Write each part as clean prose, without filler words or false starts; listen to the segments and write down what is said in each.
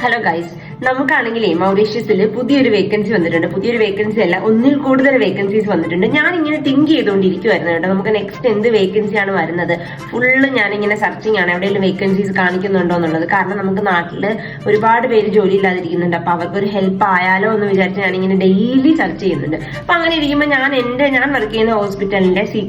Hello guys, നമുക്കാണെങ്കിലേ മൗറീഷ്യസിൽ പുതിയൊരു vacancy വന്നിട്ടുണ്ട്. പുതിയൊരു വേക്കൻസി അല്ല, ഒന്നിൽ കൂടുതൽ വേക്കൻസീസ് വന്നിട്ടുണ്ട്. ഞാനിങ്ങനെ തിങ്ക് ചെയ്തുകൊണ്ടിരിക്കുവായിരുന്നു കേട്ടോ, നമുക്ക് നെക്സ്റ്റ് എന്ത് വേക്കൻസിയാണ് വരുന്നത്. ഫുള്ള് ഞാനിങ്ങനെ സെർച്ചിങ് ആണ് എവിടെയെങ്കിലും വേക്കൻസീസ് കാണിക്കുന്നുണ്ടോ എന്നുള്ളത്. കാരണം നമുക്ക് നാട്ടില് ഒരുപാട് പേര് ജോലി ഇല്ലാതിരിക്കുന്നുണ്ട്. അപ്പൊ അവർക്കൊരു ഹെൽപ്പ് ആയാലോ എന്ന് വിചാരിച്ച് ഞാനിങ്ങനെ ഡെയിലി സെർച്ച് ചെയ്യുന്നുണ്ട്. അപ്പൊ അങ്ങനെ ഇരിക്കുമ്പോൾ ഞാൻ വർക്ക് ചെയ്യുന്ന ഹോസ്പിറ്റലിന്റെ സി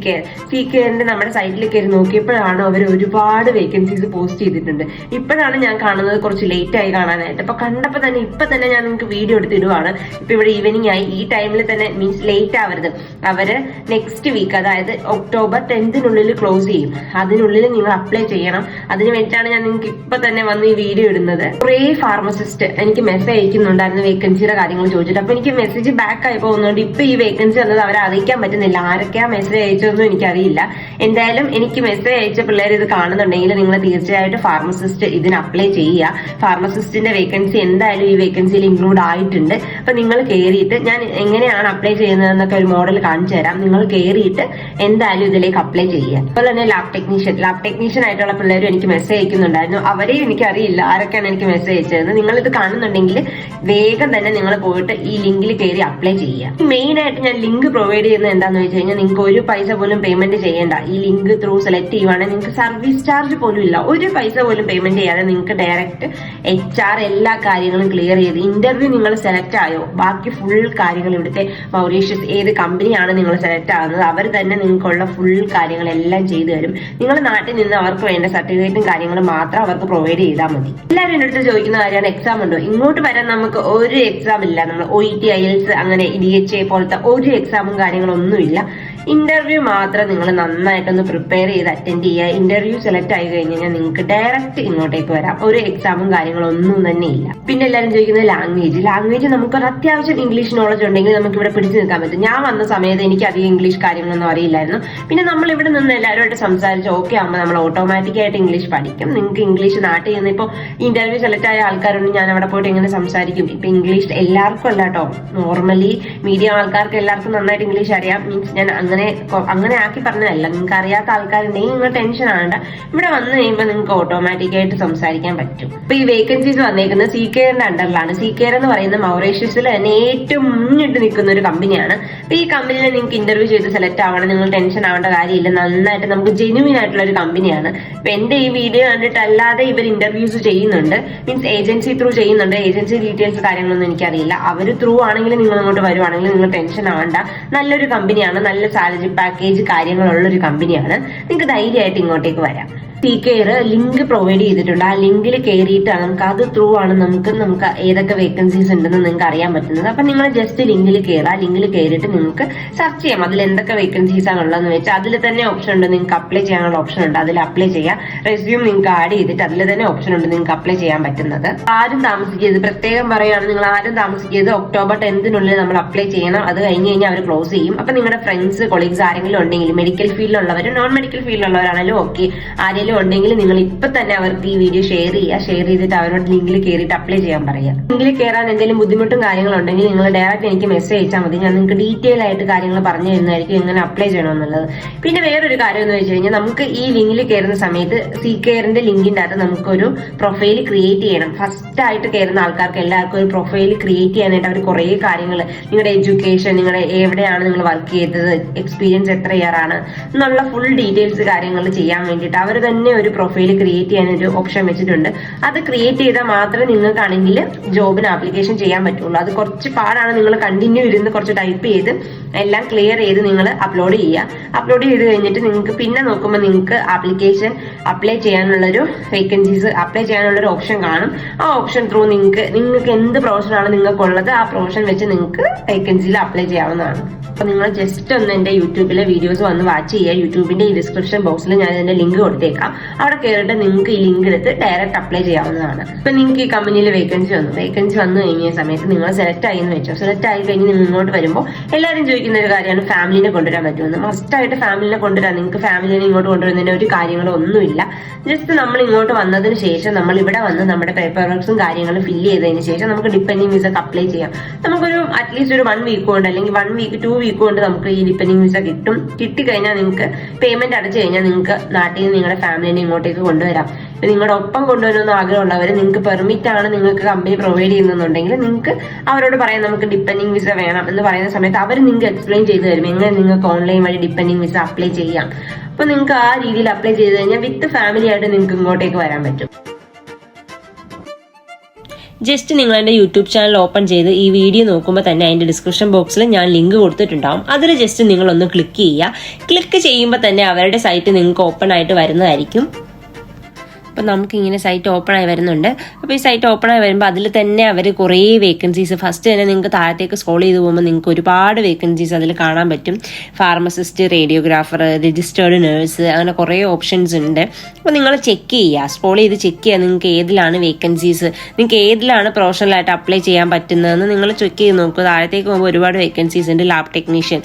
കെയറിന്റെ നമ്മുടെ സൈറ്റിൽ കയറി നോക്കിയപ്പോഴാണ് അവർ ഒരുപാട് വേക്കൻസീസ് പോസ്റ്റ് ചെയ്തിട്ടുണ്ട്. ഇപ്പോഴാണ് ഞാൻ കാണുന്നത്, കുറച്ച് ലേറ്റ് ആയി കാണാനായിട്ട്. അപ്പൊ കണ്ടപ്പോ തന്നെ ഇപ്പൊ തന്നെ ഞാൻ നിങ്ങൾക്ക് വീഡിയോ എടുത്തിടുവാണ്. ഇപ്പൊ ഇവിടെ ഈവനിങ് ആയി, ഈ ടൈമിൽ തന്നെ മീൻസ് ലേറ്റ് ആവരുത്. അവര് നെക്സ്റ്റ് വീക്ക്, അതായത് ഒക്ടോബർ 10th ക്ലോസ് ചെയ്യും. അതിനുള്ളിൽ നിങ്ങൾ അപ്ലൈ ചെയ്യണം. അതിന് വേണ്ടിയിട്ടാണ് ഞാൻ നിങ്ങൾക്ക് ഇപ്പൊ തന്നെ വന്ന് ഈ വീഡിയോ ഇടുന്നത്. കുറെ ഫാർമസിസ്റ്റ് എനിക്ക് മെസ്സേജ് അയക്കുന്നുണ്ടായിരുന്നു വേക്കൻസിയുടെ കാര്യങ്ങൾ ചോദിച്ചിട്ട്. അപ്പൊ എനിക്ക് മെസ്സേജ് ബാക്ക് ആയി പോകുന്നുണ്ട്. ഇപ്പൊ ഈ വേക്കൻസി വന്നത് അവരെ അറിയിക്കാൻ പറ്റുന്നില്ല. ആരൊക്കെയാ മെസ്സേജ് അയച്ചതൊന്നും എനിക്കറിയില്ല. എന്തായാലും എനിക്ക് മെസ്സേജ് അയച്ച പിള്ളേർ ഇത് കാണുന്നുണ്ടെങ്കിൽ നിങ്ങൾ തീർച്ചയായിട്ടും ഫാർമസിസ്റ്റ് ഇതിന് അപ്ലൈ ചെയ്യുക. ഫാർമസിസ്റ്റിന്റെ വേക്കൻസി എന്തായാലും ഈ വേക്കൻസിയിൽ ഇൻക്ലൂഡ് ആയിട്ടുണ്ട്. അപ്പൊ നിങ്ങൾ കയറിയിട്ട്, ഞാൻ എങ്ങനെയാണ് അപ്ലൈ ചെയ്യുന്നതെന്നൊക്കെ ഒരു മോഡൽ കാണിച്ചു തരാം. നിങ്ങൾ കയറിയിട്ട് എന്തായാലും ഇതിലേക്ക് അപ്ലൈ ചെയ്യുക. അതുപോലെ തന്നെ ലാബ് ടെക്നീഷ്യൻ ആയിട്ടുള്ള പിള്ളേരും എനിക്ക് മെസ്സേജ് അയക്കുന്നുണ്ടായിരുന്നു. അവരെയും എനിക്കറിയില്ല ആരൊക്കെയാണ് എനിക്ക് മെസ്സേജ് അയച്ചതെന്ന്. നിങ്ങൾ ഇത് കാണുന്നുണ്ടെങ്കിൽ വേഗം തന്നെ നിങ്ങൾ പോയിട്ട് ഈ ലിങ്കിൽ കയറി അപ്ലൈ ചെയ്യുക. മെയിൻ ആയിട്ട് ഞാൻ ലിങ്ക് പ്രൊവൈഡ് ചെയ്യുന്നത് എന്താണെന്ന് വെച്ച് കഴിഞ്ഞാൽ, നിങ്ങൾക്ക് ഒരു പൈസ പോലും പേയ്മെന്റ് ചെയ്യേണ്ട. ഈ ലിങ്ക് ത്രൂ സെലക്ട് ചെയ്യുവാണെങ്കിൽ നിങ്ങൾക്ക് സർവീസ് ചാർജ് പോലും ഇല്ല. ഒരു പൈസ പോലും പേയ്മെന്റ് ചെയ്യാതെ നിങ്ങൾക്ക് ഡയറക്റ്റ് HR എല്ലാ കാര്യങ്ങളും ക്ലിയർ ചെയ്ത്, ഇന്റർവ്യൂ നിങ്ങൾ സെലക്ട് ആയോ, ബാക്കി ഫുൾ കാര്യങ്ങൾ ഇവിടുത്തെ മൗറീഷ്യസ് ഏത് കമ്പനിയാണ് നിങ്ങൾ സെലക്ട് ആകുന്നത് അവർ തന്നെ നിങ്ങൾക്കുള്ള ഫുൾ കാര്യങ്ങളെല്ലാം ചെയ്തു തരും. നിങ്ങൾ നാട്ടിൽ നിന്ന് അവർക്ക് വേണ്ട സർട്ടിഫിക്കറ്റും കാര്യങ്ങളും മാത്രം അവർക്ക് പ്രൊവൈഡ് ചെയ്താൽ മതി. എല്ലാവരും എൻ്റെ അടുത്ത് ചോദിക്കുന്ന കാര്യമാണ്, എക്സാം ഉണ്ടോ? ഇങ്ങോട്ട് വരാൻ നമുക്ക് ഒരു എക്സാം ഇല്ല. നമ്മൾ OET, IELTS അങ്ങനെ DHA പോലത്തെ ഒരു എക്സാമും കാര്യങ്ങളൊന്നുമില്ല. ഇന്റർവ്യൂ മാത്രം നിങ്ങൾ നന്നായിട്ടൊന്ന് പ്രിപ്പയർ ചെയ്ത് അറ്റൻഡ് ചെയ്യുക. ഇന്റർവ്യൂ സെലക്ട് ആയി കഴിഞ്ഞാൽ നിങ്ങൾക്ക് ഡയറക്റ്റ് ഇങ്ങോട്ടേക്ക് വരാം. ഒരു എക്സാമും കാര്യങ്ങളൊന്നും തന്നെ ഇല്ല. പിന്നെ എല്ലാവരും ചോദിക്കുന്നത് ലാംഗ്വേജ് നമുക്കൊരു അത്യാവശ്യം ഇംഗ്ലീഷ് നോളജ് ഉണ്ടെങ്കിൽ നമുക്ക് ഇവിടെ പിടിച്ചു നിൽക്കാൻ പറ്റും. ഞാൻ വന്ന സമയത്ത് എനിക്ക് അധികം ഇംഗ്ലീഷ് കാര്യങ്ങളൊന്നും അറിയില്ലായിരുന്നു. പിന്നെ നമ്മൾ ഇവിടെ നിന്ന് എല്ലാവരുമായിട്ട് സംസാരിച്ച് ഓക്കെ ആകുമ്പോൾ നമ്മൾ ഓട്ടോമാറ്റിക്കായിട്ട് ഇംഗ്ലീഷ് പഠിക്കും. നിങ്ങൾക്ക് ഇംഗ്ലീഷ് നാട്ടിൽ നിന്ന് ഇപ്പോൾ ഇന്റർവ്യൂ സെലക്ട് ആയ ആൾക്കാരുണ്ട്, ഞാൻ അവിടെ പോയിട്ട് എങ്ങനെ സംസാരിക്കും. ഇപ്പൊ ഇംഗ്ലീഷ് എല്ലാവർക്കും അല്ല കേട്ടോ, നോർമലി മീഡിയം ആൾക്കാർക്ക് എല്ലാവർക്കും നന്നായിട്ട് ഇംഗ്ലീഷ് അറിയാം. മീൻസ് ഞാൻ അങ്ങനെ ആക്കി പറഞ്ഞതല്ല. നിങ്ങൾക്ക് അറിയാത്ത ആൾക്കാരുണ്ടെങ്കിൽ നിങ്ങൾ ടെൻഷൻ ആകണ്ട. ഇവിടെ വന്നു കഴിയുമ്പോൾ നിങ്ങൾക്ക് ഓട്ടോമാറ്റിക്കായിട്ട് സംസാരിക്കാൻ പറ്റും. ഇപ്പൊ ഈ വേക്കൻസീസ് വന്നേക്കുന്നത് സി കെയറിന്റെ അണ്ടറിലാണ്. സി കെയർ എന്ന് പറയുന്ന മൗറീഷ്യസിൽ തന്നെ ഏറ്റവും മുന്നിട്ട് നിൽക്കുന്ന ഒരു കമ്പനിയാണ്. അപ്പൊ ഈ കമ്പനിയിൽ നിങ്ങൾക്ക് ഇന്റർവ്യൂ ചെയ്ത് സെലക്ട് ആവണം, നിങ്ങൾ ടെൻഷൻ ആവേണ്ട കാര്യമില്ല. നന്നായിട്ട് നമുക്ക് ജെന്യൂൻ ആയിട്ടുള്ള ഒരു കമ്പനിയാണ്. അപ്പൊ എന്റെ ഈ വീഡിയോ കണ്ടിട്ടല്ലാതെ ഇവർ ഇന്റർവ്യൂസ് ചെയ്യുന്നുണ്ട്, മീൻസ് ഏജൻസി ത്രൂ ചെയ്യുന്നുണ്ട്. ഏജൻസി ഡീറ്റെയിൽസ് കാര്യങ്ങളൊന്നും എനിക്കറിയില്ല. അവർ ത്രൂ ആണെങ്കിൽ നിങ്ങൾ ഇങ്ങോട്ട് വരുവാണെങ്കിൽ നിങ്ങൾ ടെൻഷൻ ആവണ്ട. നല്ലൊരു കമ്പനിയാണ്, നല്ല സാലറി പാക്കേജ് കാര്യങ്ങളുള്ള ഒരു കമ്പനിയാണ്. നിങ്ങൾക്ക് ധൈര്യമായിട്ട് ഇങ്ങോട്ടേക്ക് വരാം. സി കെയർ ലിങ്ക് പ്രൊവൈഡ് ചെയ്തിട്ടുണ്ട്. ആ ലിങ്കിൽ കയറിയിട്ടാണ് നമുക്ക്, അത് ത്രൂ ആണ് നമുക്ക് ഏതൊക്കെ വേക്കൻസീസ് ഉണ്ടെന്ന് നിങ്ങൾക്ക് അറിയാൻ പറ്റുന്നത്. അപ്പൊ നിങ്ങൾ ജസ്റ്റ് ലിങ്കിൽ കയറുക. ലിങ്കിൽ കയറിയിട്ട് നിങ്ങൾക്ക് സെർച്ച് ചെയ്യാം അതിൽ എന്തൊക്കെ വേക്കൻസീസ് ആണ് ഉള്ളതെന്ന് വെച്ചാൽ. അതിൽ തന്നെ ഓപ്ഷൻ ഉണ്ട്, നിങ്ങൾക്ക് അപ്ലൈ ചെയ്യാനുള്ള ഓപ്ഷൻ ഉണ്ട്. അതിൽ അപ്ലൈ ചെയ്യാം. റെസ്യൂം നിങ്ങൾക്ക് ആഡ് ചെയ്തിട്ട് അതിൽ തന്നെ ഓപ്ഷൻ ഉണ്ട് നിങ്ങൾക്ക് അപ്ലൈ ചെയ്യാൻ പറ്റുന്നത്. ആരും താമസിക്കരുത്, പ്രത്യേകം പറയുകയാണ്, നിങ്ങൾ ആരും താമസിക്കരുത്. ഒക്ടോബർ 10th നമ്മൾ അപ്ലൈ ചെയ്യണം. അത് കഴിഞ്ഞ് കഴിഞ്ഞാൽ അവർ ക്ലോസ് ചെയ്യും. അപ്പൊ നിങ്ങളുടെ ഫ്രണ്ട്സ്, കൊളീഗ്സ് ആരെങ്കിലും ഉണ്ടെങ്കിൽ, മെഡിക്കൽ ഫീൽഡിലുള്ളവർ, നോൺ മെഡിക്കൽ ഫീൽഡിലുള്ളവരാണെങ്കിലും ഓക്കെ, ആരെങ്കിലും ഉണ്ടെങ്കിൽ നിങ്ങൾ ഇപ്പൊ തന്നെ അവർക്ക് ഈ വീഡിയോ ഷെയർ ചെയ്തിട്ട് അവരോട് ലിങ്കിൽ കയറിയിട്ട് അപ്ലൈ ചെയ്യാൻ പറയാം. ലിങ്കിൽ കയറാൻ എന്തെങ്കിലും ബുദ്ധിമുട്ടും കാര്യങ്ങളുണ്ടെങ്കിൽ നിങ്ങൾ ഡയറക്റ്റ് എനിക്ക് മെസ്സേജ് അയച്ചാൽ മതി. ഞാൻ നിങ്ങൾക്ക് ഡീറ്റെയിൽ ആയിട്ട് കാര്യങ്ങൾ പറഞ്ഞു തരുന്നതായിരിക്കും എങ്ങനെ അപ്ലൈ ചെയ്യണമെന്നുള്ളത്. പിന്നെ വേറൊരു കാര്യം എന്ന് വെച്ച് കഴിഞ്ഞാൽ, നമുക്ക് ഈ ലിങ്കിൽ കയറുന്ന സമയത്ത് സി കെയറിന്റെ ലിങ്കിന്റെ അകത്ത് നമുക്കൊരു പ്രൊഫൈൽ ക്രിയേറ്റ് ചെയ്യണം. ഫസ്റ്റ് ആയിട്ട് കയറുന്ന ആൾക്കാർക്ക് എല്ലാവർക്കും ഒരു പ്രൊഫൈൽ ക്രിയേറ്റ് ചെയ്യാനായിട്ട് അവർ കുറെ കാര്യങ്ങൾ, നിങ്ങളുടെ എഡ്യൂക്കേഷൻ, നിങ്ങളുടെ എവിടെയാണ് നിങ്ങൾ വർക്ക് ചെയ്തത്, എക്സ്പീരിയൻസ് എത്ര ഇയർ ആണ് എന്നുള്ള ഫുൾ ഡീറ്റെയിൽസ് കാര്യങ്ങൾ ചെയ്യാൻ വേണ്ടിയിട്ട് അവർ തന്നെ ഒരു പ്രൊഫൈൽ ക്രിയേറ്റ് ചെയ്യാനൊരു ഓപ്ഷൻ വെച്ചിട്ടുണ്ട്. അത് ക്രിയേറ്റ് ചെയ്താൽ മാത്രമേ നിങ്ങൾക്കാണെങ്കിൽ ജോബിന് ആപ്ലിക്കേഷൻ ചെയ്യാൻ പറ്റുള്ളൂ. അത് കുറച്ച് പാടാണ്. നിങ്ങൾ കണ്ടിന്യൂ ഇരുന്ന് കുറച്ച് ടൈപ്പ് ചെയ്ത് എല്ലാം ക്ലിയർ ചെയ്ത് നിങ്ങൾ അപ്ലോഡ് ചെയ്യുക. അപ്ലോഡ് ചെയ്ത് കഴിഞ്ഞിട്ട് നിങ്ങൾക്ക് പിന്നെ നോക്കുമ്പോൾ നിങ്ങൾക്ക് ആപ്ലിക്കേഷൻ അപ്ലൈ ചെയ്യാനുള്ളൊരു വേക്കൻസീസ് അപ്ലൈ ചെയ്യാനുള്ളൊരു ഓപ്ഷൻ കാണും. ആ ഓപ്ഷൻ ത്രൂ നിങ്ങൾക്ക് എന്ത് പ്രൊഫഷനാണ് നിങ്ങൾക്കുള്ളത് ആ പ്രൊഫഷൻ വെച്ച് നിങ്ങൾക്ക് വേക്കൻസിയിൽ അപ്ലൈ ചെയ്യാവുന്നതാണ്. അപ്പൊ നിങ്ങൾ ജസ്റ്റ് ഒന്ന് എന്റെ യൂട്യൂബിലെ വീഡിയോസ് വന്ന് വാച്ച് ചെയ്യുക. യൂട്യൂബിന്റെ ഈ ഡിസ്ക്രിപ്ഷൻ ബോക്സിൽ ഞാൻ ഇതിന്റെ ലിങ്ക് കൊടുത്തേക്കാം. അവിടെ കയറിയിട്ട് നിങ്ങൾക്ക് ഈ ലിങ്ക് എടുത്ത് ഡയറക്റ്റ് അപ്ലൈ ചെയ്യാവുന്നതാണ്. ഇപ്പൊ നിങ്ങൾക്ക് ഈ കമ്പനിയിൽ വേക്കൻസി വന്നു കഴിഞ്ഞ സമയത്ത് നിങ്ങൾ സെലക്ട് ആയി എന്ന് വെച്ചോ. സെലക്ട് ആയി കഴിഞ്ഞ് നിങ്ങൾ ഇങ്ങോട്ട് വരുമ്പോൾ എല്ലാവരും ചോദിക്കുന്ന ഒരു കാര്യമാണ് ഫാമിലിനെ കൊണ്ടുവരാൻ പറ്റുമെന്ന്. മസ്റ്റായിട്ട് ഫാമിലിനെ കൊണ്ടുവരാൻ. നിങ്ങൾക്ക് ഫാമിലിനെ ഇങ്ങോട്ട് കൊണ്ടുവരുന്നതിന് ഒരു കാര്യങ്ങളും ഒന്നുമില്ല. ജസ്റ്റ് നമ്മൾ ഇങ്ങോട്ട് വന്നതിന് ശേഷം നമ്മൾ ഇവിടെ വന്ന് നമ്മുടെ പേപ്പർ വർക്ക്സും കാര്യങ്ങളും ഫില്ല് ചെയ്തതിന് ശേഷം നമുക്ക് ഡിപ്പെൻഡിംഗ് വിസക്ക് അപ്ലൈ ചെയ്യാം. നമുക്കൊരു അറ്റ്ലീസ്റ്റ് ഒരു 1 വീക്ക് കൊണ്ട് അല്ലെങ്കിൽ 1 വീക്ക് 2 വീക്ക് കൊണ്ട് നമുക്ക് ഈ ഡിപ്പെൻഡിംഗ് വിസ കിട്ടും. കിട്ടിക്കഴിഞ്ഞാൽ നിങ്ങൾക്ക് പേയ്മെന്റ് അടച്ചു കഴിഞ്ഞാൽ നിങ്ങൾക്ക് നാട്ടിൽ നിന്ന് നിങ്ങളുടെ ഫാമിലിനെ ഇങ്ങോട്ടേക്ക് കൊണ്ടുവരാം. നിങ്ങളുടെ ഒപ്പം കൊണ്ടുവരുന്ന ആഗ്രഹമുള്ളവർ, നിങ്ങൾക്ക് പെർമിറ്റ് ആണ് നിങ്ങൾക്ക് കമ്പനി പ്രൊവൈഡ് ചെയ്യുന്നുണ്ടെങ്കിൽ നിങ്ങൾക്ക് അവരോട് പറയാം നമുക്ക് ഡിപ്പെൻഡിങ് വിസ വേണം എന്ന് പറയുന്ന സമയത്ത് അവർ നിങ്ങൾക്ക് എക്സ്പ്ലെയിൻ ചെയ്തു തരും എങ്ങനെ നിങ്ങൾക്ക് ഓൺലൈൻ വഴി ഡിപ്പെൻഡിങ് വിസ അപ്ലൈ ചെയ്യാം. അപ്പൊ നിങ്ങൾക്ക് ആ രീതിയിൽ അപ്ലൈ ചെയ്ത് കഴിഞ്ഞാൽ വിത്ത് ഫാമിലി ആയിട്ട് നിങ്ങൾക്ക് ഇങ്ങോട്ടേക്ക് വരാൻ പറ്റും. ജസ്റ്റ് നിങ്ങൾ എൻ്റെ യൂട്യൂബ് ചാനൽ ഓപ്പൺ ചെയ്ത് ഈ വീഡിയോ നോക്കുമ്പോൾ തന്നെ അതിൻ്റെ ഡിസ്ക്രിപ്ഷൻ ബോക്സിൽ ഞാൻ ലിങ്ക് കൊടുത്തിട്ടുണ്ടാവും. അതിൽ ജസ്റ്റ് നിങ്ങളൊന്ന് ക്ലിക്ക് ചെയ്യുക. ക്ലിക്ക് ചെയ്യുമ്പോൾ തന്നെ അവരുടെ സൈറ്റ് നിങ്ങൾക്ക് ഓപ്പൺ ആയിട്ട് വരുന്നതായിരിക്കും. അപ്പോൾ നമുക്കിങ്ങനെ സൈറ്റ് ഓപ്പൺ ആയി വരുന്നുണ്ട്. അപ്പോൾ ഈ സൈറ്റ് ഓപ്പൺ ആയി വരുമ്പോൾ അതിൽ തന്നെ അവർ കുറേ വേക്കൻസീസ്, ഫസ്റ്റ് തന്നെ നിങ്ങൾക്ക് താഴത്തേക്ക് സ്ക്രോൾ ചെയ്ത് പോകുമ്പോൾ നിങ്ങൾക്ക് ഒരുപാട് വേക്കൻസീസ് അതിൽ കാണാൻ പറ്റും. ഫാർമസിസ്റ്റ്, റേഡിയോഗ്രാഫർ, രജിസ്റ്റേർഡ് നേഴ്സ്, അങ്ങനെ കുറേ ഓപ്ഷൻസ് ഉണ്ട്. അപ്പോൾ നിങ്ങൾ ചെക്ക് ചെയ്യുക, സ്ക്രോൾ ചെയ്ത് ചെക്ക് ചെയ്യുക നിങ്ങൾക്ക് ഏതിലാണ് വേക്കൻസീസ്, നിങ്ങൾക്ക് ഏതിലാണ് പ്രൊഫഷണലായിട്ട് അപ്ലൈ ചെയ്യാൻ പറ്റുന്നതെന്ന് നിങ്ങൾ ചെക്ക് ചെയ്ത് നോക്കുക. താഴത്തേക്ക് പോകുമ്പോൾ ഒരുപാട് വേക്കൻസീസ് ഉണ്ട്. ലാബ് ടെക്നീഷ്യൻ,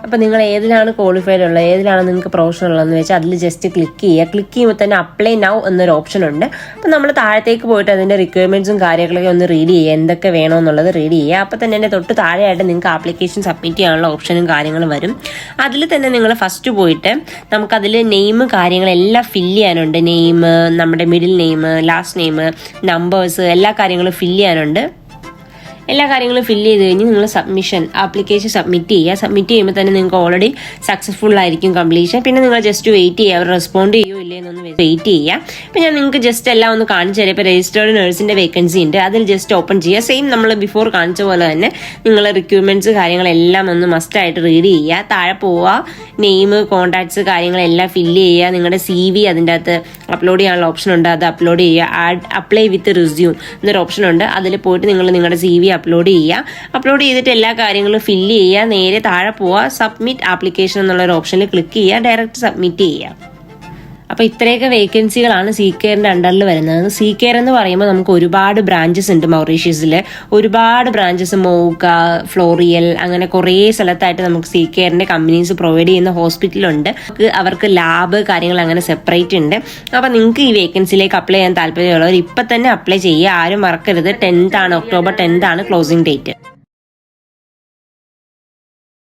അപ്പോൾ നിങ്ങൾ ഏതിലാണ് ക്വാളിഫൈഡ് ഉള്ളത്, ഏതിലാണ് നിങ്ങൾക്ക് പ്രൊഫഷണൽ ഉള്ളതെന്ന് വെച്ചാൽ അതിൽ ജസ്റ്റ് ക്ലിക്ക് ചെയ്യുക. ക്ലിക്ക് ചെയ്യുമ്പോൾ തന്നെ അപ്ലൈ നൗ എന്നൊരു ഓപ്ഷൻ ഉണ്ട്. അപ്പോൾ നമ്മൾ താഴത്തേക്ക് പോയിട്ട് അതിൻ്റെ റിക്വയർമെൻറ്റ്സും കാര്യങ്ങളൊക്കെ ഒന്ന് റീഡ് ചെയ്യുക, എന്തൊക്കെ വേണമെന്നുള്ളത് റീഡ് ചെയ്യുക. അപ്പോൾ തന്നെ എൻ്റെ തൊട്ട് താഴെയായിട്ട് നിങ്ങൾക്ക് ആപ്ലിക്കേഷൻ സബ്മിറ്റ് ചെയ്യാനുള്ള ഓപ്ഷനും കാര്യങ്ങളും വരും. അതിൽ തന്നെ നിങ്ങൾ ഫസ്റ്റ് പോയിട്ട് നമുക്കതിൽ നെയിം കാര്യങ്ങളെല്ലാം ഫില്ല് ചെയ്യാനുണ്ട്. നെയിം, നമ്മുടെ middle name, last name, numbers, എല്ലാ കാര്യങ്ങളും ഫില്ല് ചെയ്യാനുണ്ട്. എല്ലാ കാര്യങ്ങളും ഫില്ല് ചെയ്ത് കഴിഞ്ഞ് നിങ്ങൾ ആപ്ലിക്കേഷൻ സബ്മിറ്റ് ചെയ്യുക. സബ്മിറ്റ് ചെയ്യുമ്പോൾ തന്നെ നിങ്ങൾക്ക് ഓൾറെഡി സക്സസ്ഫുൾ ആയിരിക്കും കംപ്ലീഷൻ. പിന്നെ നിങ്ങൾ ജസ്റ്റ് വെയിറ്റ് ചെയ്യുക, അവർ റെസ്പോണ്ട് ചെയ്യുമോ ഇല്ലേന്നൊന്ന് വെയിറ്റ് ചെയ്യുക. അപ്പോൾ ഞാൻ നിങ്ങൾക്ക് ജസ്റ്റ് എല്ലാം ഒന്ന് കാണിച്ചു തരാം. ഇപ്പോൾ രജിസ്റ്റേർഡ് നഴ്സിൻ്റെ വേക്കൻസി ഉണ്ട്, അതിൽ ജസ്റ്റ് ഓപ്പൺ ചെയ്യുക. സെയിം നമ്മൾ ബിഫോർ കാണിച്ച പോലെ തന്നെ നിങ്ങൾ റിക്വയർമെൻറ്റ്സ് കാര്യങ്ങളെല്ലാം ഒന്ന് മസ്റ്റായിട്ട് റീഡ് ചെയ്യുക. താഴെ പോവുക, നെയിം, കോൺടാക്ട്സ് കാര്യങ്ങളെല്ലാം ഫില്ല് ചെയ്യുക. നിങ്ങളുടെ CV അതിൻ്റെ അകത്ത് അപ്ലോഡ് ചെയ്യാനുള്ള ഓപ്ഷൻ ഉണ്ട്, അത് അപ്ലോഡ് ചെയ്യുക. അപ്ലൈ വിത്ത് റിസ്യൂം എന്നൊരു ഓപ്ഷൻ ഉണ്ട്, അതിൽ പോയിട്ട് നിങ്ങൾ നിങ്ങളുടെ CV അപ്ലോഡ് ചെയ്യുക. അപ്ലോഡ് ചെയ്തിട്ട് എല്ലാ കാര്യങ്ങളും ഫില്ല് ചെയ്യുക. നേരെ താഴെ പോവുക, സബ്മിറ്റ് ആപ്ലിക്കേഷൻ എന്നുള്ളൊരു ഓപ്ഷനിൽ ക്ലിക്ക് ചെയ്യുക, ഡയറക്റ്റ് സബ്മിറ്റ് ചെയ്യുക. അപ്പോൾ ഇത്രയൊക്കെ വേക്കൻസികളാണ് സീകെയറിൻ്റെ അണ്ടറിൽ വരുന്നത്. സീകെയർ എന്ന് പറയുമ്പോൾ നമുക്ക് ഒരുപാട് ബ്രാഞ്ചസ് ഉണ്ട് മൗറീഷ്യസിൽ. ഒരുപാട് ബ്രാഞ്ചസ്, മൗക, ഫ്ലോറിയൽ, അങ്ങനെ കുറേ സ്ഥലത്തായിട്ട് നമുക്ക് സീകെയറിൻ്റെ കമ്പനീസ് പ്രൊവൈഡ് ചെയ്യുന്ന ഹോസ്പിറ്റലുണ്ട്. അവർക്ക് ലാബ് കാര്യങ്ങൾ അങ്ങനെ സെപ്പറേറ്റ് ഉണ്ട്. അപ്പോൾ നിങ്ങൾക്ക് ഈ വേക്കൻസിയിലേക്ക് അപ്ലൈ ചെയ്യാൻ താല്പര്യമുള്ളവർ ഇപ്പം തന്നെ അപ്ലൈ ചെയ്യുക. ആരും മറക്കരുത്. October 10th ആണ് ക്ലോസിംഗ് ഡേറ്റ്.